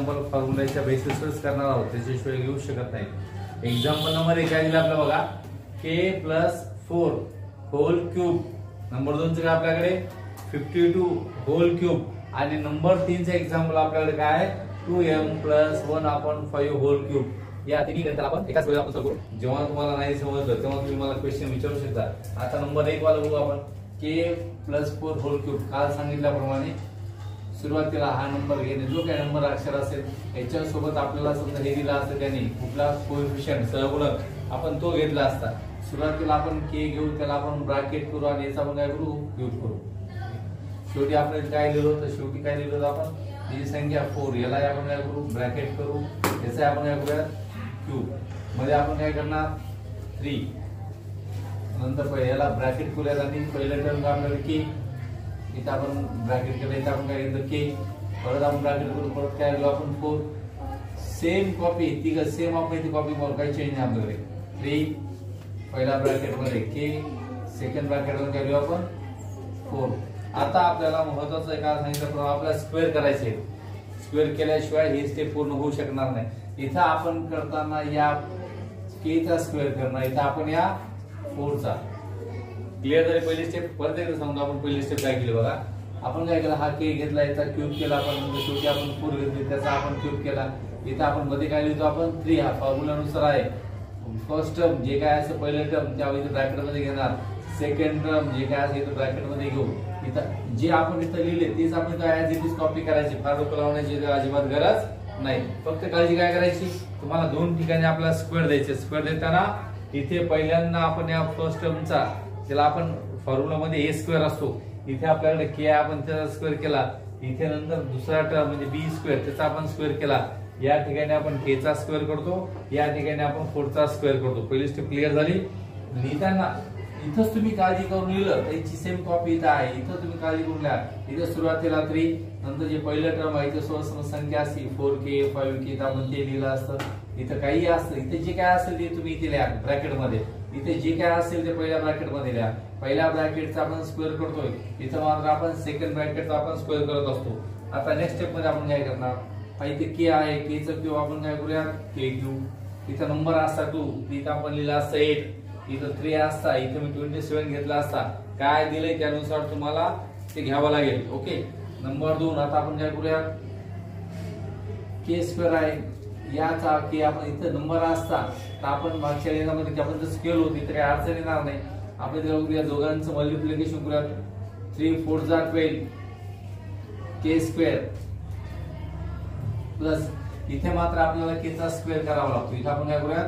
फॉर्म्युलाच्या बेसिसवरच करणार आहोत, त्याच्याशिवाय घेऊ शकत नाही. एक्झाम्पल नंबर 1 काय दिला आपल्याला बघा, k+4 होल क्यूब. नंबर 2 चे आपल्याकडे 52 होल क्यूब आणि नंबर 3 चे एक्झाम्पल आपल्याकडे काय आहे 2m+1/5 होल क्यूब. या तिन्ही गणिताला आपण एकाच वेळेला आपण सॉल्व्ह करू. जेव्हा तुम्हाला नाही समजलं तेव्हा तुम्ही मला क्वेश्चन विचारू शकता. आता नंबर 1 वाला बघू आपण, k+4 होल क्यूब. काल सांगितल्याप्रमाणे सुरुवातीला हा नंबर घेणे, जो काही नंबर अक्षर असेल याच्या सोबत आपल्याला समजा हे दिला असतं त्याने कुठला कोएफिशियंट सहगुणक आपण तो घेतला असता. सुरुवातीला आपण k घेऊ, त्याला आपण ब्रॅकेट करू आणि याचा आपण काय करू यूज करू. शेवटी आपण काय लिहिलो तर शेवटी काय लिहिलो आपण ही संख्या 4, याला आपण काय करू ब्रॅकेट करू, याचा आपण काय करूया क्यूब मध्ये आपण काय करणार 3. नंतर पहिल्याला ब्रॅकेट करूया आणि पहिल्या टर्म आपल्याला k, इथं आपण ब्रॅकेट केलं, इथं आपण काय घेतलं k, परत आपण ब्रॅकेट करू, परत काय घेऊ आपण 4. सेम कॉपी ती सेम आपण इथे कॉपी करू, काही चेंज नाही आपल्याकडे. 3 पहिला ब्रॅकेट मध्ये k, सेकंड ब्रॅकेट मध्ये काय घेऊ आपण 4. आता आपल्याला महत्त्वाचं आहे काय सांगितलं, आपल्याला स्क्वेअर करायचे. स्क्वेअर केल्याशिवाय ही स्टेप पूर्ण होऊ शकणार नाही. इथं आपण करताना या k चा स्क्वेअर करणार, इथं आपण या 4 चा. क्लिअर झाली पहिली स्टेप. परत एकदा सांगतो आपण पहिली स्टेप काय केली बघा. आपण काय केलं, हा k घेतला, याचा क्यूब केला आपण, शेवटी आपण 4 घेतली, त्याचा आपण क्यूब केला. इथं आपण मध्ये काय लिहितो आपण 3, हा फॉर्म्युलानुसार आहे. फर्स्ट टर्म जे काय असेल पहिलं टर्म त्या इथं ब्रॅकेट मध्ये घेणार, सेकंड टर्म जे काय असेल इथं ब्रॅकेट मध्ये घेऊ. इथं जे आपण इथं लिहिले तेच आपण ऍज इट इज कॉपी करायची, फार डोकं लावण्याची अजिबात गरज नाही. फक्त काळजी काय करायची, तुम्हाला दोन ठिकाणी आपल्याला स्क्वेअर द्यायचे. स्क्वेअर देताना इथे पहिल्यांदा आपण या फर्स्ट टर्मचा त्याला आपण फॉर्म्युला मध्ये a स्क्वेअर असतो, इथे आपल्याकडे k आपण त्याचा स्क्वेअर केला. इथे नंतर दुसरा टर्म म्हणजे b स्क्वेअर त्याचा आपण स्क्वेअर केला. या ठिकाणी आपण k चा स्क्वेअर करतो, या ठिकाणी आपण 4 चा स्क्वेअर करतो. पहिली स्टेप क्लिअर झाली. लिहिताना इथंच तुम्ही काळजी करून लिहिलं त्याची सेम कॉपी इथं आहे, इथं तुम्ही काळजी करून लिहा. इथं सुरुवातीला 3, नंतर जे पहिलं टर्म आहे इथं सोबत संख्या असते 4k 5k तर आपण ते लिहिलं असतं. इथं काही असतं, इथे जे काय असेल ते तुम्ही इथे लिहा ब्रॅकेट मध्ये. इथे जे काय असेल ते पहिल्या ब्रॅकेट मध्ये लिहा. पहिल्या ब्रॅकेटचा आपण स्क्वेअर करतोय, इथं मात्र आपण सेकंड ब्रॅकेटचा आपण स्क्वेअर करत असतो. आता नेक्स्ट स्टेप मध्ये आपण काय करणार, इथे k आहे, k चा क्यूब आपण काय करूया k क्यूब. इथं नंबर असता 2, इथं आपण लिहिला असता 8, इथं 3 असता, इथं मी 27 घेतला असता. काय दिलंय त्यानुसार तुम्हाला ते घ्यावं लागेल. ओके. नंबर 2 आता आपण काय करूया k स्क्वेअर आहे, याचा k आपण इथं नंबर असता तर आपण मागच्या लेखामध्ये आपण जर स्केल होती तर काही अडचण येणार नाही. आपण इथे दोघांचं मल्टिप्लिकेशन करूया. 3 4 जा 12 k स्क्वेअर प्लस इथे मात्र आपल्याला k चा स्क्वेअर करावा लागतो. इथे आपण काय करूया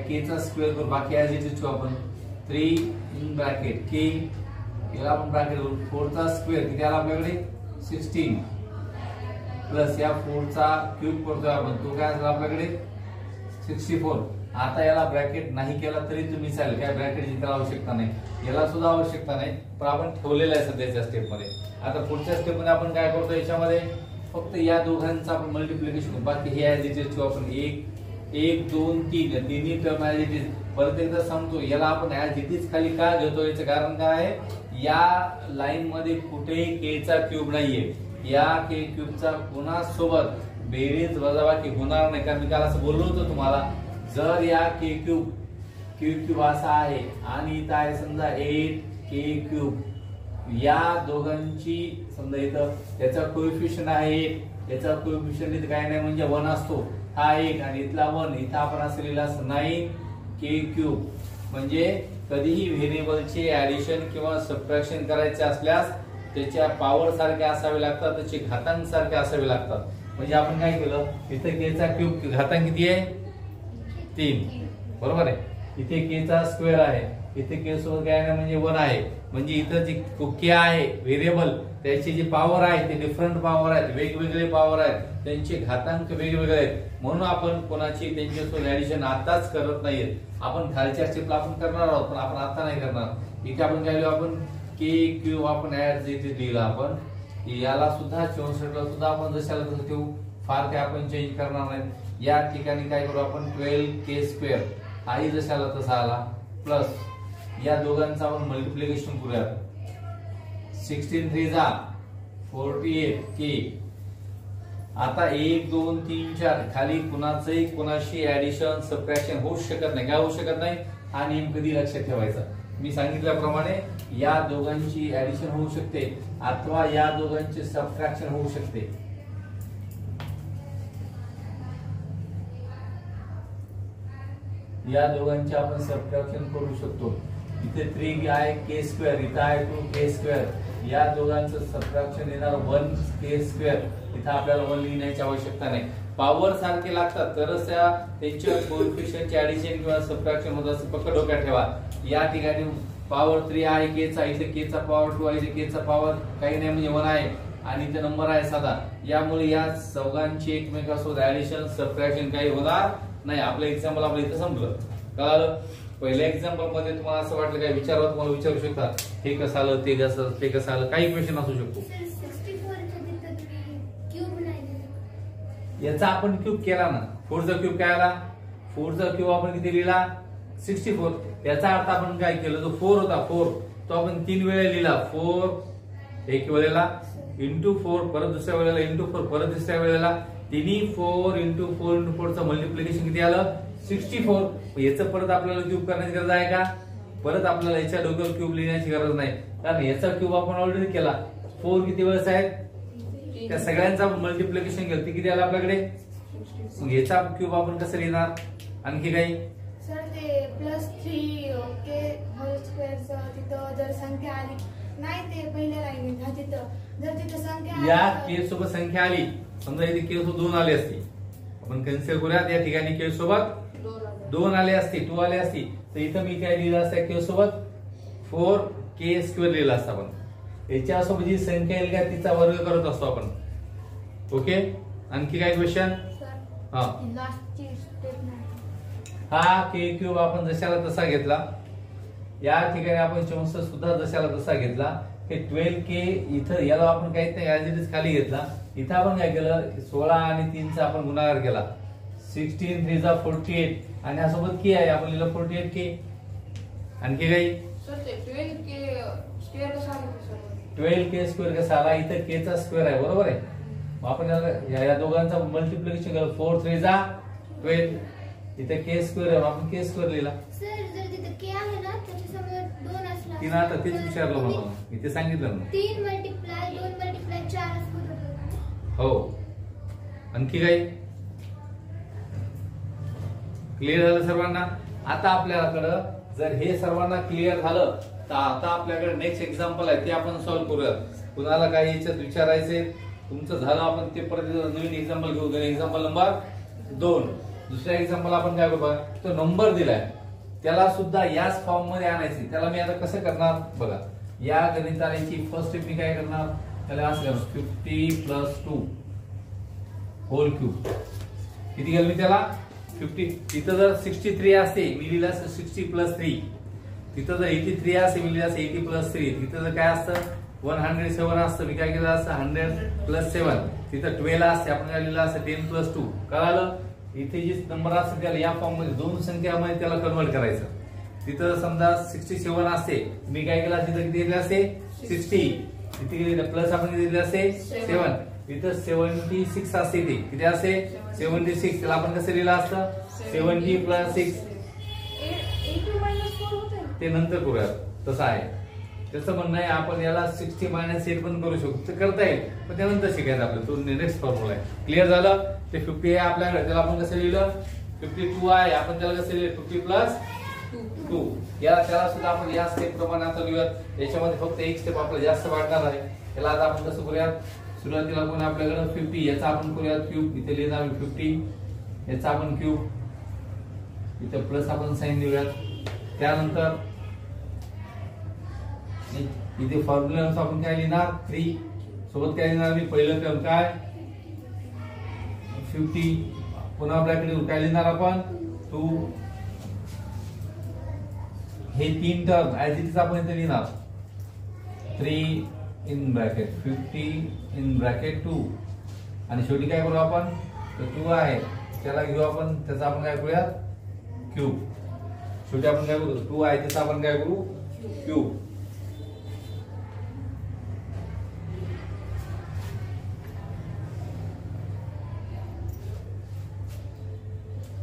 k चा स्क्वेअर करू, बाकी ऍज इट इज आपण 3 इन ब्रॅकेट k, याला आपण ब्रॅकेट करू 4 चा स्क्वेअर किती आला आपल्याकडे 16 प्लस या 4 चा क्यूब करतोय आपण, तो काय असला आपल्याकडे 64. आता याला ब्रॅकेट नाही केला तरी तुम्ही चालेल, काय ब्रॅकेटची त्याला आवश्यकता नाही, याला सुद्धा आवश्यकता नाही, पण आपण ठेवलेलं आहे सध्याच्या स्टेप मध्ये. आता पुढच्या स्टेप मध्ये आपण काय करतो, याच्यामध्ये फक्त या दोघांचं आपण मल्टिप्लिकेशन करू, बाकी हे ऍज इट इज आपण 1 2 3 तिन्ही टर्म ऍज इट इज. परत एकदा सांगतो, याला आपण ऍज इट इज खाली का घेतो, याचं कारण काय आहे, या लाईन मध्ये कुठेही k चा क्यूब नाहीये. या k क्यूबचा कोणासोबत बेरीज वजाबाकी होणार नाही. कारण मी काल असं बोललो होतो तुम्हाला, जर या k क्यूब असा आहे आणि इथं आहे समजा 8k क्यूब, या दोघांची समजा इथं याचा कोएफिशियंट आहे 1, याचा कोएफिशियंट इथं काय नाही म्हणजे 1 असतो, हा 1 आणि इथला 1, इथं आपण असं लिहिलं असं 9k क्यूब. म्हणजे कधीही व्हेरिएबलचे ऍडिशन किंवा सबट्रॅक्शन करायचे असल्यास त्याच्या पॉवर सारखे असावे लागतात, त्याचे घातांक सारखे असावे लागतात. म्हणजे आपण काय केलं, इथे k चा क्यूब घातांक किती आहे 3, बरोबर आहे. इथे k चा स्क्वेअर आहे, इथे k सोबत काय नाही म्हणजे 1 आहे. म्हणजे इथं जी k आहे व्हेरिएबल त्याची जी पॉवर आहे ते डिफरंट पॉवर आहेत, वेगवेगळे पॉवर आहेत, त्यांचे घातांक वेगवेगळे आहेत. म्हणून आपण कोणाची त्यांच्यासोबत ऍडिशन आताच करत नाहीये. आपण खालच्या स्टेपला आपण करणार आहोत, पण आपण आता नाही करणार. इथे आपण काय लिहू, आपण k क्यूब आपण ऍड इथे लिहिला, आपण याला सुद्धा 64 ला सुद्धा आपण जशाला तसं ठेवू, फार काय आपण चेंज करणार नाही. या ठिकाणी काय करू आपण 12k स्क्वेअर हाही जशाला तसा आला, प्लस या दोघांचं आपण मल्टिप्लिकेशन करूया. 16 3 जा 48k आता 1 2 3 4 खाली कुणाचंही कुणाशी ऍडिशन सबट्रॅक्शन होऊ शकत नाही. काय होऊ शकत नाही हा नियम कधी लक्षात ठेवायचा. मी सांगितल्याप्रमाणे या दोघांची ऍडिशन होऊ शकते अथवा या दोघांचे सबट्रॅक्शन होऊ शकते. या दोघांचे आपण सबट्रॅक्शन करू शकतो. इथे 3 आहे के स्क्वेअर, इथं आहे 2 स्क्वेअर. या दोघांचं सबट्रॅक्शन येणार 1 के स्क्वेअर. इथं आपल्याला 1 लिहिण्याची आवश्यकता नाही. पॉवर सारखे लागतात तरच त्यांच्या कोएफिशियंटचे ऍडिशन किंवा सबट्रॅक्शन होत असं पक्क डोक्यात ठेवा. या ठिकाणी पॉवर 3 आहे केचा, इथे केचा पॉवर 2 आहे, इथे केचा पॉवर काही नाही म्हणजे 1 आहे आणि इथे नंबर आहे साधा. यामुळे या चौघांची एकमेकांसोबत ऍडिशन सबट्रॅक्शन काही होणार नाही. आपलं एक्झाम्पल आपलं इथं संपलं. कळालं? पहिल्या एक्झाम्पल मध्ये तुम्हाला असं वाटलं काय विचारलं तुम्हाला विचारू शकता हे कसं आलं ते कसं आलं काही क्वेश्चन असू शकतो. याचा आपण क्यूब केला ना. 4चा क्यूब काय आला? 4चा क्यूब आपण किती लिहिला? 64. याचा अर्थ आपण काय केलं जो 4 होता 4 तो आपण 3 वेळा लिहिला. 4 एक वेळेला इंटू 4 परत दुसऱ्या वेळेला इंटू 4 परत तिसऱ्या वेळेला तिन्ही 4 इंटू 4 इंटू 4चं मल्टिप्लिकेशन किती आलं? 64. याचं परत आपल्याला क्यूब करण्याची गरज आहे का? परत आपल्याला याच्या डोक्यावर क्यूब लिहिण्याची गरज नाही कारण याचा क्यूब आपण ऑलरेडी केला. 4 किती वेळेस आहेत? त्या सगळ्यांचा मल्टिप्लिकेशन केलं ते किती आलं आपल्याकडे? मग याचा क्यूब आपण कसं लिहिणार? आणखी काही सर ते +3 के होल स्क्वेअरचं तिथं जर संख्या आली नाही ते पहिल्या लाईनीत तिथं जर तिथं संख्या या के सोबत संख्या आली समजा इथे के सोबत 2 आले असते आपण कन्सिडर करूयात या ठिकाणी के सोबत 2 आले असते 2 आले असते तर इथं मी काय लिहिलं असतं के सोबत 4 के स्क्वेअर लिहिलं असतं आपण. याच्यासोबत जी संख्या येईल का तिचा वर्ग करत असतो आपण. ओके आणखी काय क्वेश्चन? हा के क्यूब आपण जशाला तसा घेतला. या ठिकाणी आपण 64 सुद्धा जशाला तसा घेतला. हे 12k इथं याला आपण काही नाही ऍज इट इज खाली घेतला. इथं आपण काय केलं 16 आणि 3 चा आपण गुणाकार केला. 16 3 चा 48 आणि यासोबत के आहे आपण लिहिलं 48k. आणखी काही? सर ते 12k स्क्वेअर कसा आला? 12k स्क्वेअर कसा आला? इथं k चा स्क्वेअर आहे बरोबर आहे. आपण या दोघांचा मल्टिप्लिकेशन केलं 4 3 चा 12 इथे के स्क्वेअर आहे आपण के स्क्वेअर लिहिला. सर जर तिथे के आहे ना त्याच्यासमोर 2 असला तिने आता तेच विचारलं मला इथे सांगितलं ना 3 मल्टिप्लाय 2 मल्टिप्लाय 4 असं होतं. हो आणखी काही? क्लिअर झालं सर्वांना? आता आपल्याकडे जर हे सर्वांना क्लिअर झालं तर आता आपल्याकडे नेक्स्ट एक्झाम्पल आहे ते आपण सॉल्व्ह करूयात. कुणाला काही याच्यात विचारायचे तुमचं झालं आपण ते परत नवीन एक्झाम्पल घेऊ. Example number 2. दुसरा एक्झाम्पल आपण काय करू तो नंबर दिलाय त्याला सुद्धा याच फॉर्म मध्ये आणायचे. त्याला मी आता कसं करणार बघा. या गणिताची फर्स्ट स्टेप मी काय करणार त्याला असं 50 + 2 होल क्यूब किती केलं मी त्याला 50. तिथं जर 63 असते मी लिहिलं असतं 60 + 3. तिथं जर 83 असते मी लिहिलं असतं 80 + 3. तिथं जर काय असतं 107 असतं मी काय केलं असतं 100 + 7. तिथं 12 असते आपण काय लिहिलं असतं 10 + 2. कळालं? इथे जे नंबर असते त्याला या फॉर्म मध्ये 2 संख्यामध्ये त्याला कन्वर्ट करायचं. तिथं समजा 67 असते मी काय केलं तिथं किती दिले असते 60. तिथे प्लस आपण किती दिले असते 7. तिथं 76 असते ते किती असते 76. त्याला आपण कसं लिहिलं असतं 70 + 6 ते नंतर करूयात तसं आहे. त्याचं म्हणणं आहे आपण याला 60 - 8 पण करू शकतो करता येईल पण त्यानंतर शिकायचं आपलं. तो नेक्स्ट फॉर्म्युला आहे. क्लिअर झालं? ते 50 आहे आपल्याकडे त्याला आपण कसं लिहिलं 52 आहे आपण त्याला कसं लिहिलं 50 + 2. त्याला सुद्धा आपण या स्टेप प्रमाणे आता लिहूयात. याच्यामध्ये फक्त एक स्टेप आपल्याला जास्त वाढणार आहे. त्याला आता आपण कसं करूयात सुरुवातीला आपण आपल्याकडे 50 याचा आपण करूयात क्यूब. इथे लिहिणार 50 याचा आपण क्यूब इथे प्लस आपण साइन देऊयात. त्यानंतर इथे फॉर्म्युला आपण काय लिहिणार 3 सोबत काय लिहिणार मी पहिलं टर्म काय 50 पुन्हा ब्रॅकेट काय लिहिणार आपण 2. हे 3 टर्म ऍज इट इज आपण इथे लिहिणार 3 इन ब्रॅकेट 50 इन ब्रॅकेट 2 आणि शेवटी काय करू आपण 2 आहे त्याला घेऊ आपण त्याचा आपण काय करूया क्यूब. शेवटी आपण काय करू 2 आहे त्याचा आपण काय करू क्यूब.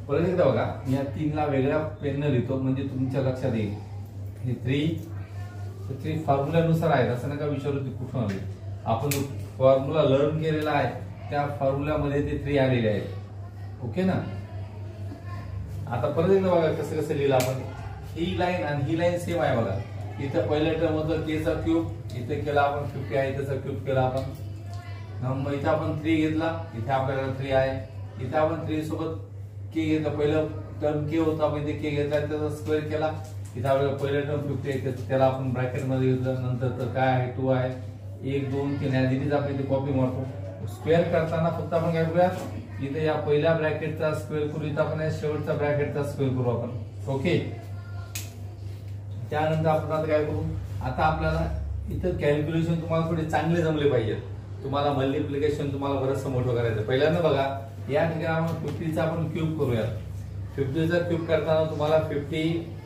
परत एकदा बघा, या 3 ला वेगळ्या पेनने लिहितो म्हणजे तुमच्या लक्षात येईल. हे 3 फॉर्म्युल्यानुसार आहेत असं नका विचारू ते कुठून आले. आपण फॉर्म्युला लर्न केलेला आहे त्या फॉर्म्युल्यामध्ये ते 3 आलेले आहेत. ओके ना. आता परत एकदा बघा कसं कसं लिहिलं आपण. ही लाईन आणि ही लाईन सेम आहे बघा. इथं पहिल्या टर्म होतं k चा क्यूब, इथे केला आपण 50 आहे त्याचा क्यूब केला आपण. मग इथे आपण 3 घेतला, इथे आपल्याकडे 3 आहे. इथे आपण 3 सोबत k घेतला, पहिलं टर्म k होता आपण इथे k घेतला त्याचा स्क्वेअर केला. इथे आपल्याला पहिलं टर्म 50 आहे त्याला आपण ब्रॅकेट मध्ये घेतलं. नंतर तर काय आहे 2 आहे. 1 2 3 ऍज इट इज आपण इथे कॉपी मारतो. स्क्वेअर करताना फक्त आपण काय करूया, इथे या पहिल्या ब्रॅकेटचा स्क्वेअर करू, इथे आपण या शेवटच्या ब्रॅकेटचा स्क्वेअर करू आपण. ओके. त्यानंतर आपण आता काय करू, आता आपल्याला इथं कॅल्क्युलेशन तुम्हाला थोडे चांगले जमले पाहिजे. तुम्हाला मल्टिप्लिकेशन तुम्हाला बरंचसं मोठं करायचं. पहिल्यांदा बघा या ठिकाणी आपण 50 चा आपण क्यूब करूया. 50 चा क्यूब करताना तुम्हाला 50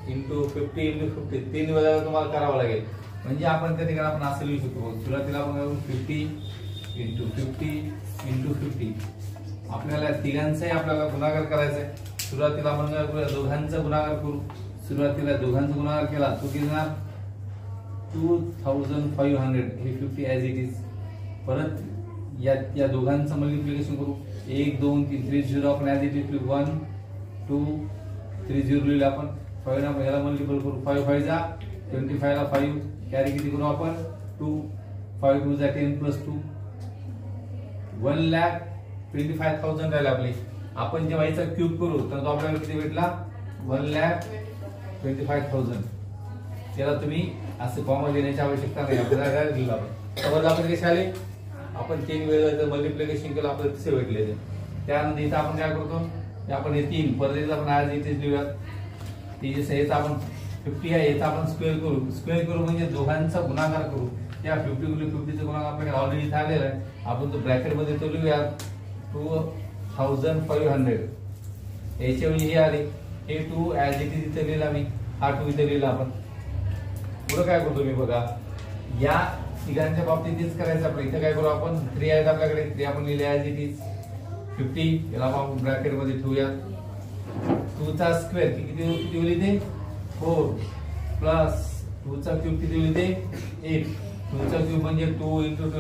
× 50 × 50 3 वेळा तुम्हाला करावं लागेल. म्हणजे आपण त्या ठिकाणी आपण असं लिहू शकतो. सुरुवातीला आपण 50 × 50 × 50. आपल्याला तिघांचाही आपल्याला गुणाकार करायचा आहे. सुरुवातीला आपण काय करूया, दोघांचा गुणाकार करू. सुरुवातीला दोघांचा गुणाकार केला तो किती येणार 2500. हे 50 ऍज इट इज. परत या दोघांचं मल्टिप्लिकेशन करू. 1 2 3 3 0 आपण ऍज इट इज 1 2 3 0 लिहिलं आपण. 5 ना याला मल्टिपल करू. 5 5 जा 25 ला 5 कॅरी किती करू आपण 2 5 2 जा 10 + 2 1,25,000 राहिले आपले. आपण जेव्हा याचा क्यूब करू तर तो आपल्याला किती भेटला 1,25,000. त्याला तुम्ही असं कॉमा देण्याची आवश्यकता नाही. आपल्याला काय दिलं आपण समज आपण कसे आले, आपण 3 वेळा मल्टिप्लिकेशन केलं आपल्याला कसे भेटले ते. त्यानंतर इथं आपण काय करतो, आपण हे 3 परत आपण आज इथे लिहूयात. याचा आपण 50 आहे याचा आपण स्क्वेअर करू. स्क्वेअर करू म्हणजे दोघांचा गुणाकार करू. त्या 50 × 50 चा गुणाकार आपल्याकडे ऑलरेडी इथे आलेला आहे. आपण तो ब्रॅकेट मध्ये तो लिहूयात 2500. याच्याऐवजी हे आले, हे 2 ऍज इट इज इथे लिहिला मी, हा 2 इथे लिहिला आपण. पुढे काय करतो मी बघा, या तिघांच्या बाबतीत तेच करायचं आपण. इथे काय करू आपण 3 आहेत आपल्याकडे, 3 आपण लिहिले ऍज इट इज 50. याला आपण ब्रॅकेट मध्ये ठेवूया. 2 चा स्क्वेअर किती होईल ते 4 प्लस 2 चा क्यूब किती होईल ते 8. 2 चा क्यूब म्हणजे 2 × 2 ×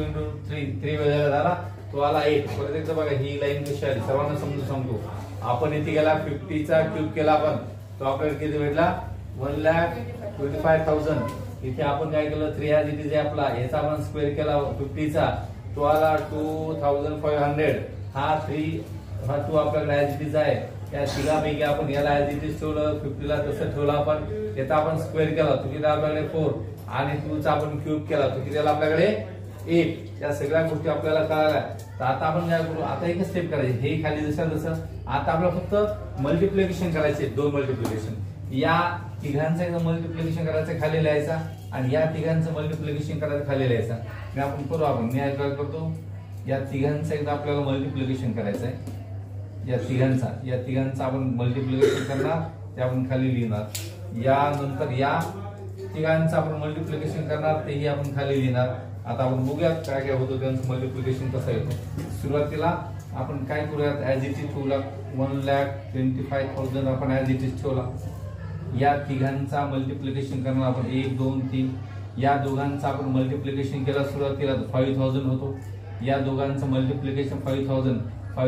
3 वेळा झाला तो आला 8. परत एकदा बघा ही लाईन कशी आली सर्वांना समजून सांगतो. आपण इथे गेला 50 चा क्यूब केला आपण, तो आपल्याला किती भेटला 1,25,000. इथे आपण काय केलं 3 ऍज इट इज आपला, याचा आपण स्क्वेअर केला 50 चा, तो आला 2,500. हा 2 आपल्याकडे ऍज इट इज आहे. या तिघापैकी आपण याला ऍज इट इज ठेवलं, 50 ला तसं ठेवलं आपण. याचा आपण स्क्वेअर केला तो किती आपल्याकडे 4 आणि 2 चा आपण क्यूब केला तो किती आला आपल्याकडे 8. या सगळ्या गोष्टी आपल्याला कळाल्या. तर आता आपण काय करू, आता एक स्टेप करायची. हे खाली जसं आता आपल्याला फक्त मल्टिप्लिकेशन करायचे, 2 मल्टिप्लिकेशन. या तिघांचं एकदा मल्टिप्लिकेशन करायचं खाली लिहायचा आणि या तिघांचं मल्टिप्लिकेशन करायचं खाली लिहायचा. मी आपण करू, आपण मी काय करतो, या तिघांचं एकदा आपल्याला मल्टिप्लिकेशन करायचं आहे. या तिघांचं आपण मल्टिप्लिकेशन करणार, ते आपण खाली लिहिणार. यानंतर या तिघांचं आपण मल्टिप्लिकेशन करणार, तेही आपण खाली लिहिणार. आता आपण बघूयात काय काय होतं त्यांचं मल्टिप्लिकेशन कसं येतं. सुरुवातीला आपण काय करूयात ऍज इट इज ठेवला 1,25,000 आपण ऍज इट इज ठेवला. या तिघांचा मल्टिप्लिकेशन करणार आपण 1 2 3. या दोघांचं आपण मल्टिप्लिकेशन केला सुरुवातीला 5,000 होतो. या दोघांचं मल्टिप्लिकेशन 5,000 ×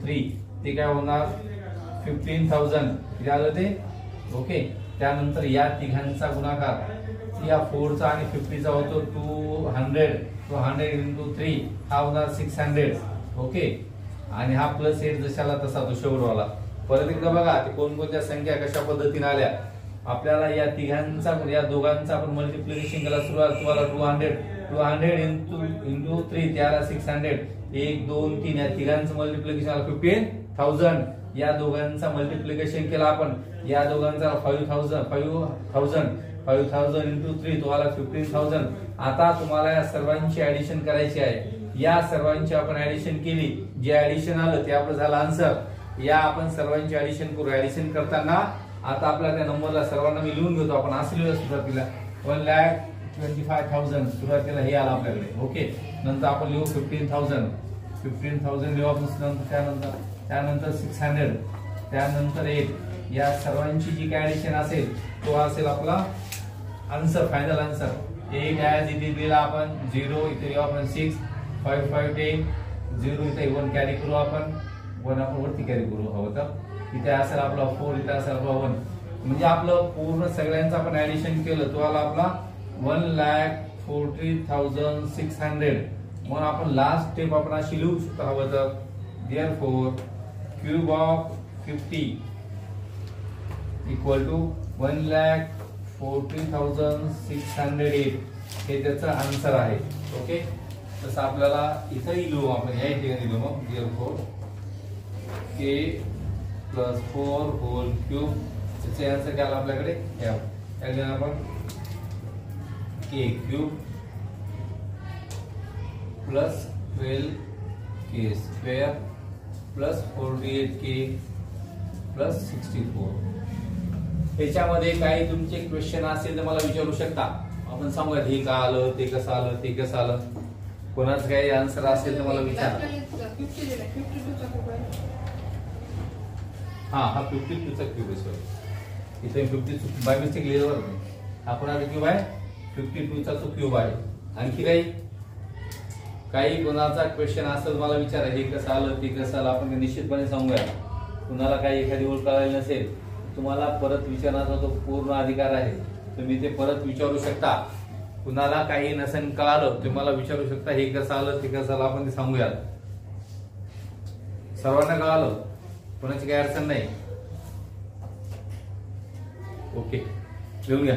3 ते काय होणार 15,000 किती आलं ते. ओके. त्यानंतर या तिघांचा गुणाकार या 4 चा आणि 50 चा होतो 200. 200 × 3 हा होणार 600. ओके. आणि हा प्लस 8 जशाला तसा तो शेवटवाला. परत एकदा बघा ते कोणकोणत्या संख्या कशा पद्धतीने आल्या. आपल्याला या तिघांचा या दोघांचा आपण मल्टिप्लिकेशन केला सुरुवात तुम्हाला 200 × 3 त्याला 600. 1 2 3 या तिघांचं मल्टिप्लिकेशन आलं 15,000. या दोघांचा मल्टिप्लिकेशन केला आपण, या दोघांचा 5,000 × 3 तो आला 15,000. आता तुम्हाला या सर्वांची ऍडिशन करायची आहे. या सर्वांची आपण ऍडिशन केली, जे ऍडिशन आलं ते आपलं झालं आन्सर. या आपण सर्वांची ऍडिशन करू. ऍडिशन करताना आता आपल्या त्या नंबरला सर्वांना मी लिहून घेतो. आपण असं लिहूया सुरुवातीला 1,25,000 सुरुवातीला हे आलं आपल्याकडे. ओके. नंतर आपण लिहू 15,000 लिहू आपण. त्यानंतर 600 त्यानंतर 8, या सर्वांची जी काय ऍडिशन असेल तो असेल आपला answer, final answer. 8 as it is दिला आपण, 0 इथे लिहू आपण 6, 5 5 10, 0 इथे 1 कॅरी करू आपण, 1 आपण वरती कॅरी करू हवं तर. इथे असेल आपला 4, इथे असेल आपला 1. म्हणजे आपलं पूर्ण सगळ्यांचं आपण ऍडिशन केलं तो आला आपला 1,40,600. मग आपण लास्ट स्टेप आपण अशी लिहू शकतो हवं तर, therefore cube of 50 equal to 1,40,608. हे त्याचं आन्सर आहे. ओके, तसं आपल्याला इथंही लिहू आपण, या ठिकाणी लिहू मग therefore k plus 4 whole cube. त्याचे आन्सर काय आला आपल्याकडे, आपण k cube plus 12k square plus 48k plus 64. त्याच्यामध्ये काही तुमचे क्वेश्चन असेल तर मला विचारू शकता. आपण सांगूया हे का आलं, ते कसं आलं, ते कसं आलं. कोणाचं काही आन्सर असेल तर मला विचारा. हा 52 चा क्यूब आहे. सॉरी, इथे 52 बाय मिस्टेक लिहिलं बरं. हा कोणाचा क्यूब आहे, 52 चा तो क्यूब आहे. आणखी काही कोणाचा क्वेश्चन असेल मला विचारा, हे कसं आलं, ते कसं आलं. आपण निश्चितपणे सांगूया. कुणाला काही एखादी ओळख कळाली नसेल तुम्हाला परत विचारण्याचा तो पूर्ण अधिकार आहे. तुम्ही ते परत विचारू शकता. कुणाला काही नसेल कळालं तुम्ही मला विचारू शकता, हे कसं आलं, ते कसं आलं, आपण ते सांगूया. सर्वांना कळालं, कोणाची काही अडचण नाही. ओके, लिहून घ्या.